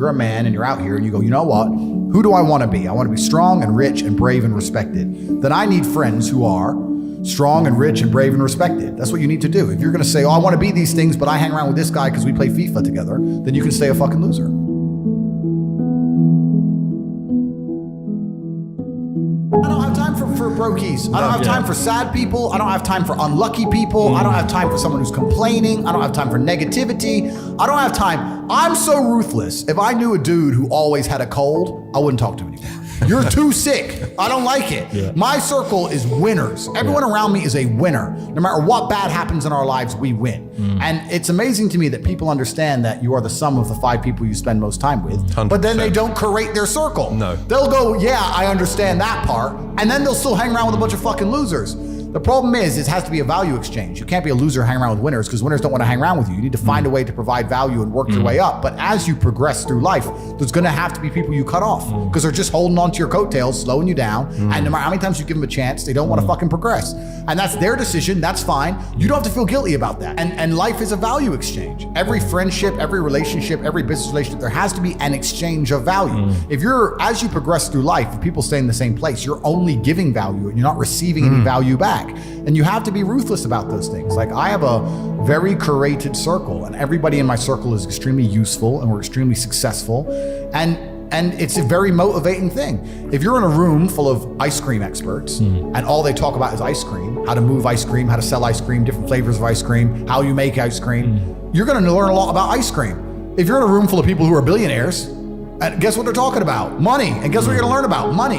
you're a man and you're out here and you go, you know what? Who do I want to be? I want to be strong and rich and brave and respected. Then I need friends who are strong and rich and brave and respected. That's what you need to do. If you're going to say, oh, I want to be these things, but I hang around with this guy because we play FIFA together, then you can stay a fucking loser. I don't have time for brokies. I don't have time for sad people. I don't have time for unlucky people. I don't have time for someone who's complaining. I don't have time for negativity. I don't have time. I'm so ruthless. If I knew a dude who always had a cold, I wouldn't talk to him anymore. You're too sick. I don't like it. Yeah. My circle is winners. Everyone around me is a winner. No matter what bad happens in our lives, we win. And it's amazing to me that people understand that you are the sum of the 5 people you spend most time with, 100%. But then they don't curate their circle. No. They'll go, yeah, I understand that part. And then they'll still hang around with a bunch of fucking losers. The problem is, it has to be a value exchange. You can't be a loser hanging around with winners because winners don't want to hang around with you. You need to find a way to provide value and work your way up. But as you progress through life, there's going to have to be people you cut off because they're just holding on to your coattails, slowing you down. And no matter how many times you give them a chance, they don't want to fucking progress. And that's their decision. That's fine. You don't have to feel guilty about that. And life is a value exchange. Every friendship, every relationship, every business relationship, there has to be an exchange of value. If as you progress through life, if people stay in the same place, you're only giving value and you're not receiving any value back. And you have to be ruthless about those things. Like, I have a very curated circle and everybody in my circle is extremely useful and we're extremely successful. And it's a very motivating thing. If you're in a room full of ice cream experts and all they talk about is ice cream, how to move ice cream, how to sell ice cream, different flavors of ice cream, how you make ice cream, you're gonna learn a lot about ice cream. If you're in a room full of people who are billionaires, and guess what they're talking about? Money. And guess what you're gonna learn about? Money.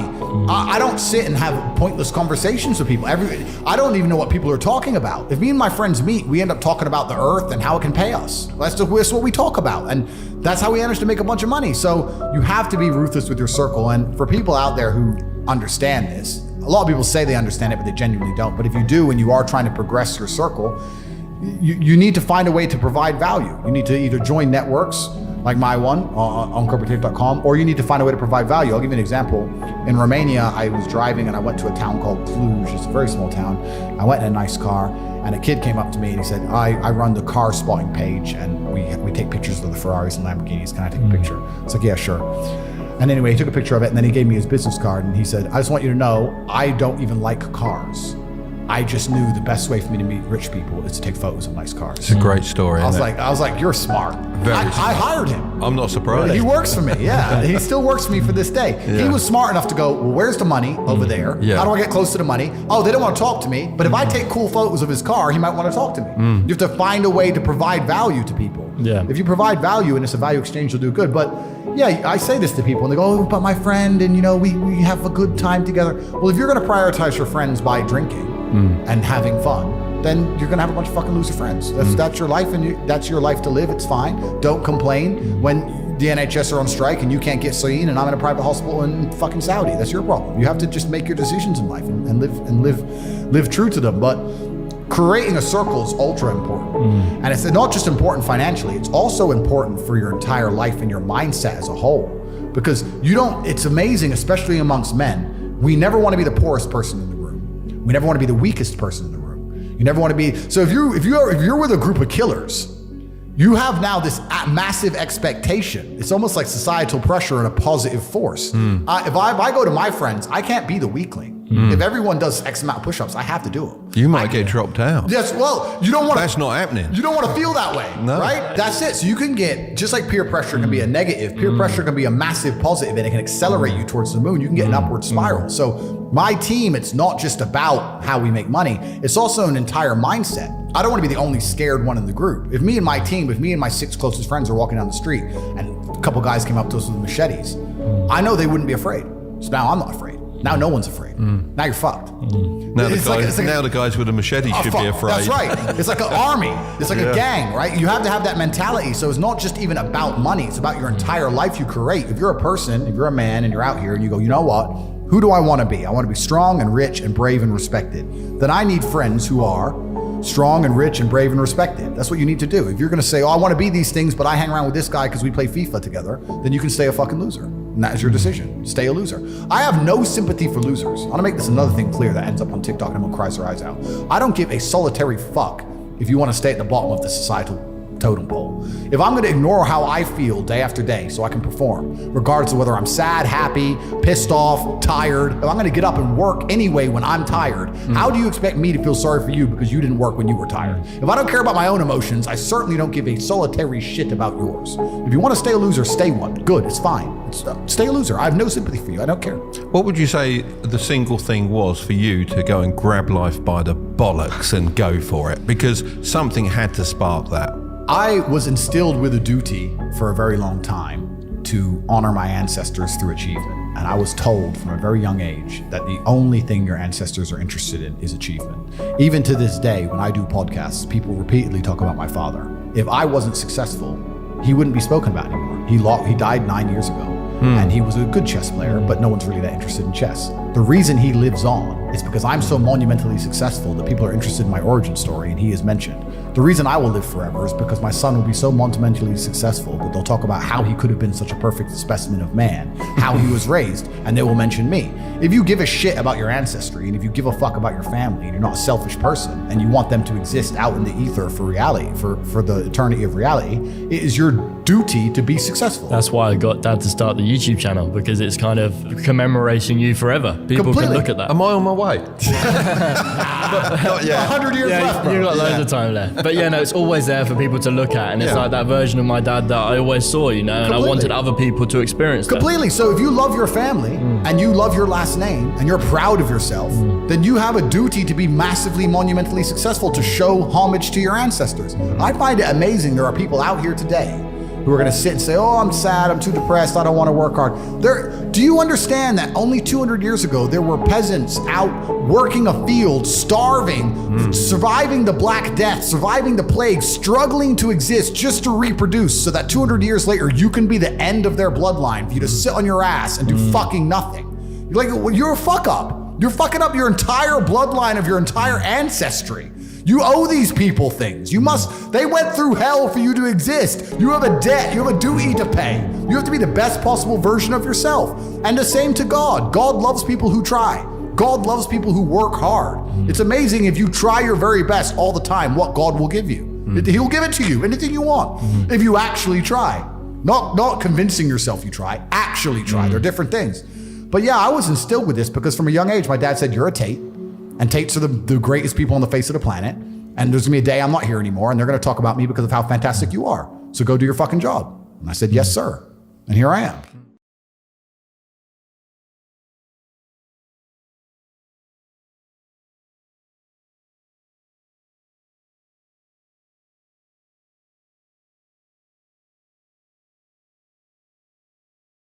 I don't sit and have pointless conversations with people. I don't even know what people are talking about. If me and my friends meet, we end up talking about the earth and how it can pay us. That's what we talk about. And that's how we manage to make a bunch of money. So you have to be ruthless with your circle. And for people out there who understand this, a lot of people say they understand it, but they genuinely don't. But if you do and you are trying to progress your circle, you need to find a way to provide value. You need to either join networks like my one on corporative.com, or you need to find a way to provide value. I'll give you an example. In Romania, I was driving and I went to a town called Cluj. It's a very small town. I went in a nice car and a kid came up to me and he said, I run the car spotting page and we take pictures of the Ferraris and Lamborghinis. Can I take a picture? It's like, yeah, sure. And anyway, he took a picture of it and then he gave me his business card and he said, I just want you to know, I don't even like cars. I just knew the best way for me to meet rich people is to take photos of nice cars. It's a great story. I was like, you're smart. I hired him. I'm not surprised. He works for me. Yeah, he still works for me for this day. Yeah. He was smart enough to go, well, where's the money over there? Yeah. How do I get close to the money? Oh, they don't want to talk to me. But if I take cool photos of his car, he might want to talk to me. You have to find a way to provide value to people. Yeah. If you provide value and it's a value exchange, you'll do good. But yeah, I say this to people and they go, oh, but my friend, and we have a good time together. Well, if you're going to prioritize your friends by drinking and having fun, then you're gonna have a bunch of fucking loser friends. That's your life, and that's your life to live. It's fine. Don't complain when the NHS are on strike and you can't get seen, and I'm in a private hospital in fucking Saudi. That's your problem. You have to just make your decisions in life and live true to them. But creating a circle is ultra important, and it's not just important financially. It's also important for your entire life and your mindset as a whole, because it's amazing, especially amongst men. We never want to be the poorest person in the room. We never want to be the weakest person in the room. You never want to be. So if you're with a group of killers, you have now this massive expectation. It's almost like societal pressure and a positive force. If I go to my friends, I can't be the weakling. If everyone does X amount of push-ups, I have to do them. You might get dropped out. Yes, well, you don't want to. That's not happening. You don't want to feel that way, right? That's it. So you can get, just like peer pressure can be a negative, peer pressure can be a massive positive, and it can accelerate you towards the moon. You can get an upward spiral. So my team, it's not just about how we make money. It's also an entire mindset. I don't want to be the only scared one in the group. If me and my 6 closest friends are walking down the street and a couple guys came up to us with machetes, I know they wouldn't be afraid. So now I'm not afraid. Now no one's afraid. Now you're fucked. Now the guys with a machete should be afraid. That's right. It's like an army. It's like a gang, right? You have to have that mentality. So it's not just even about money. It's about your entire life you create. If you're a person, if you're a man and you're out here and you go, you know what? Who do I want to be? I want to be strong and rich and brave and respected. Then I need friends who are strong and rich and brave and respected. That's what you need to do. If you're going to say, oh, I want to be these things, but I hang around with this guy because we play FIFA together, then you can stay a fucking loser. And that is your decision. Stay a loser. I have no sympathy for losers. I want to make this another thing clear that ends up on TikTok and everyone cries their eyes out. I don't give a solitary fuck if you want to stay at the bottom of the societal totem pole. If I'm going to ignore how I feel day after day so I can perform, regardless of whether I'm sad, happy, pissed off, tired, if I'm going to get up and work anyway when I'm tired, how do you expect me to feel sorry for you because you didn't work when you were tired? If I don't care about my own emotions, I certainly don't give a solitary shit about yours. If you want to stay a loser, stay one. Good, it's fine. Stay a loser. I have no sympathy for you. I don't care. What would you say the single thing was for you to go and grab life by the bollocks and go for it? Because something had to spark that. I was instilled with a duty for a very long time to honor my ancestors through achievement. And I was told from a very young age that the only thing your ancestors are interested in is achievement. Even to this day, when I do podcasts, people repeatedly talk about my father. If I wasn't successful, he wouldn't be spoken about anymore. He died 9 years ago. And he was a good chess player, but no one's really that interested in chess. The reason he lives on is because I'm so monumentally successful that people are interested in my origin story, and he is mentioned. The reason I will live forever is because my son will be so monumentally successful that they'll talk about how he could have been such a perfect specimen of man, how he was raised, and they will mention me. If you give a shit about your ancestry, and if you give a fuck about your family, and you're not a selfish person, and you want them to exist out in the ether for reality, for the eternity of reality, it is your duty to be successful. That's why I got Dad to start the YouTube channel, because it's kind of commemorating you forever. People Completely. can look at that. Am I on my way? Not yet. 100 years left, bro. You've got loads of time left. But yeah, no, it's always there for people to look at. And it's like that version of my dad that I always saw, you know, and I wanted other people to experience that. Completely. So if you love your family and you love your last name and you're proud of yourself, then you have a duty to be massively, monumentally successful, to show homage to your ancestors. I find it amazing there are people out here today who are going to sit and say, oh, I'm sad, I'm too depressed, I don't want to work hard. Do you understand that only 200 years ago, there were peasants out working a field, starving, surviving the Black Death, surviving the plague, struggling to exist just to reproduce, so that 200 years later, you can be the end of their bloodline, for you to sit on your ass and do fucking nothing. You're like, well, you're a fuck up. You're fucking up your entire bloodline of your entire ancestry. You owe these people things. They went through hell for you to exist. You have a debt, you have a duty to pay. You have to be the best possible version of yourself. And the same to God. God loves people who try. God loves people who work hard. It's amazing if you try your very best all the time, what God will give you. He'll give it to you, anything you want, if you actually try. Not convincing yourself you try, actually try. They're different things. But yeah, I was instilled with this because from a young age, my dad said, you're a Tate. And Tates are the greatest people on the face of the planet. And there's gonna be a day I'm not here anymore, and they're gonna talk about me because of how fantastic you are. So go do your fucking job. And I said, yes, sir. And here I am.